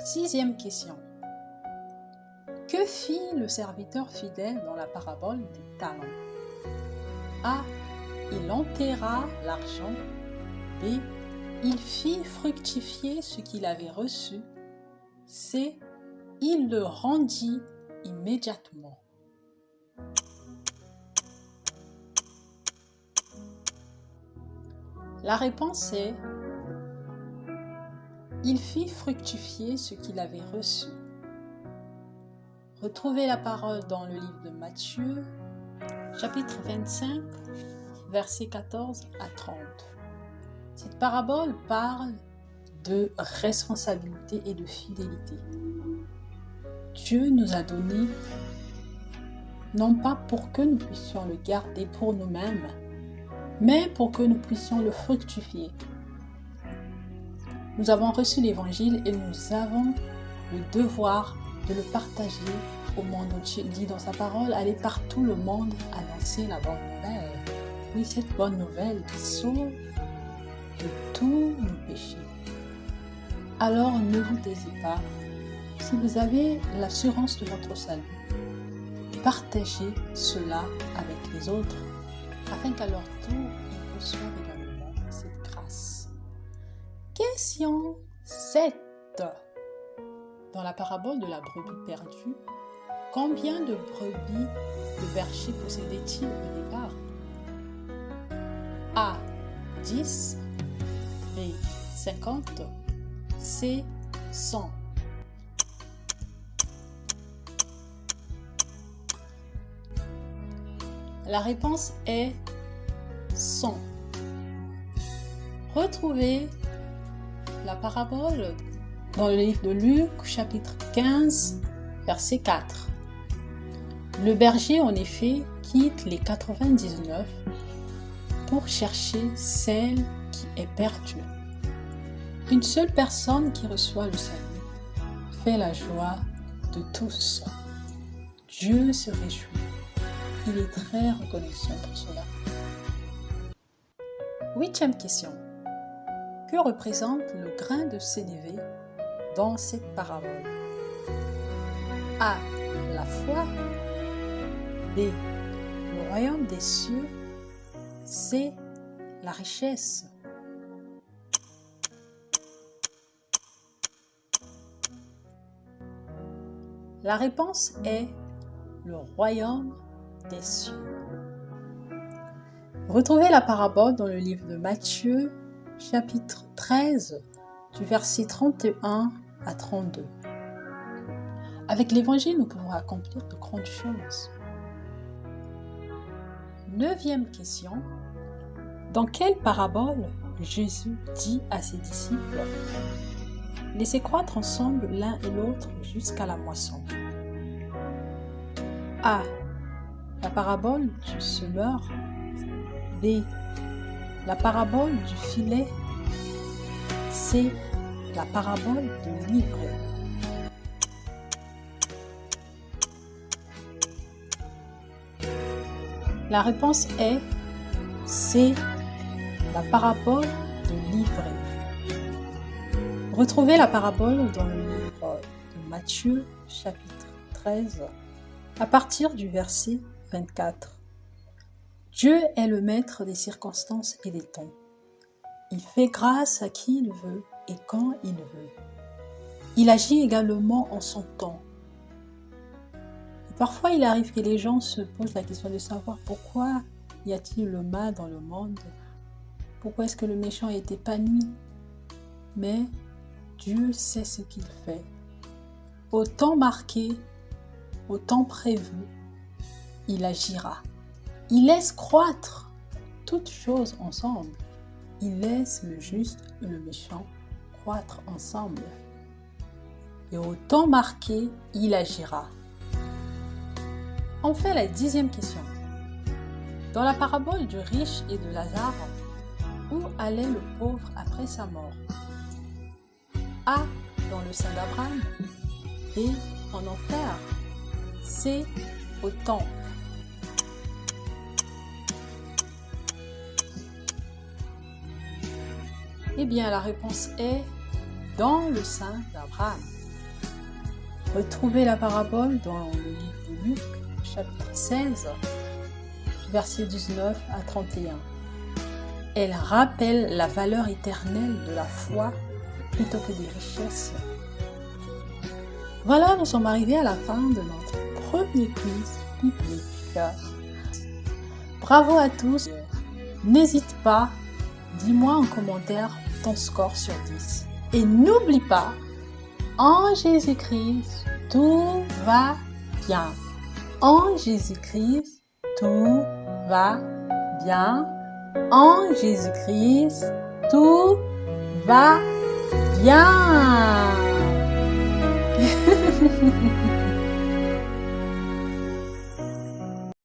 Sixième question. Que fit le serviteur fidèle dans la parabole des talents? A. Il enterra l'argent. B. Il fit fructifier ce qu'il avait reçu. C. Il le rendit immédiatement. La réponse est il fit fructifier ce qu'il avait reçu. Retrouvez la parole dans le livre de Matthieu, chapitre 25, versets 14 à 30. Cette parabole parle de responsabilité et de fidélité. Dieu nous a donné, non pas pour que nous puissions le garder pour nous-mêmes, mais pour que nous puissions le fructifier. Nous avons reçu l'Évangile et nous avons le devoir de le partager au monde. Dieu dit dans sa parole, allez par tout le monde annoncer la bonne nouvelle. Oui, cette bonne nouvelle qui sauve de tous nos péchés. Alors ne vous taisez pas. Si vous avez l'assurance de votre salut, partagez cela avec les autres, afin qu'à leur tour, ils reçoivent également cette grâce. Question 7. Dans la parabole de la brebis perdue, combien de brebis le berger possédait-il au départ? A. 10. B. 50. C. 100. La réponse est 100. Retrouvez la parabole dans le livre de Luc, chapitre 15, verset 4. Le berger, en effet, quitte les 99 pour chercher celle qui est perdue. Une seule personne qui reçoit le salut fait la joie de tous. Dieu se réjouit. Il est très reconnaissant pour cela. 8e question. Que représente le grain de sénévé dans cette parabole? A. La foi. B. Le royaume des cieux. C. La richesse. La réponse est le royaume des cieux. Retrouvez la parabole dans le livre de Matthieu, chapitre 13, du verset 31 à 32. Avec l'Évangile, nous pouvons accomplir de grandes choses. 9e question. Dans quelle parabole Jésus dit à ses disciples « Laissez croître ensemble l'un et l'autre jusqu'à la moisson » A. La parabole du semeur. B. La parabole du filet. C. La parabole de l'ivraie. La réponse est C. La parabole de l'ivraie. Retrouvez la parabole dans le livre de Matthieu, chapitre 13, à partir du verset 24. Dieu est le maître des circonstances et des temps. Il fait grâce à qui il veut et quand il veut. Il agit également en son temps. Et parfois, il arrive que les gens se posent la question de savoir pourquoi y a-t-il le mal dans le monde? Pourquoi est-ce que le méchant est épanoui? Mais Dieu sait ce qu'il fait. Au temps marqué, au temps prévu, il agira. Il laisse croître toutes choses ensemble. Il laisse le juste et le méchant croître ensemble. Et au temps marqué, il agira. On fait la 10e question. Dans la parabole du riche et de Lazare, où allait le pauvre après sa mort? A. Dans le sein d'Abraham. B. En enfer. C. Au temple. Eh bien, la réponse est dans le sein d'Abraham. Retrouvez la parabole dans le livre de Luc, chapitre 16, versets 19 à 31. Elle rappelle la valeur éternelle de la foi plutôt que des richesses. Voilà, nous sommes arrivés à la fin de notre premier quiz biblique. Bravo à tous. N'hésite pas, dis-moi en commentaire ton score sur 10. Et n'oublie pas, en Jésus-Christ, tout va bien. En Jésus-Christ, tout va bien. En Jésus-Christ, tout va bien.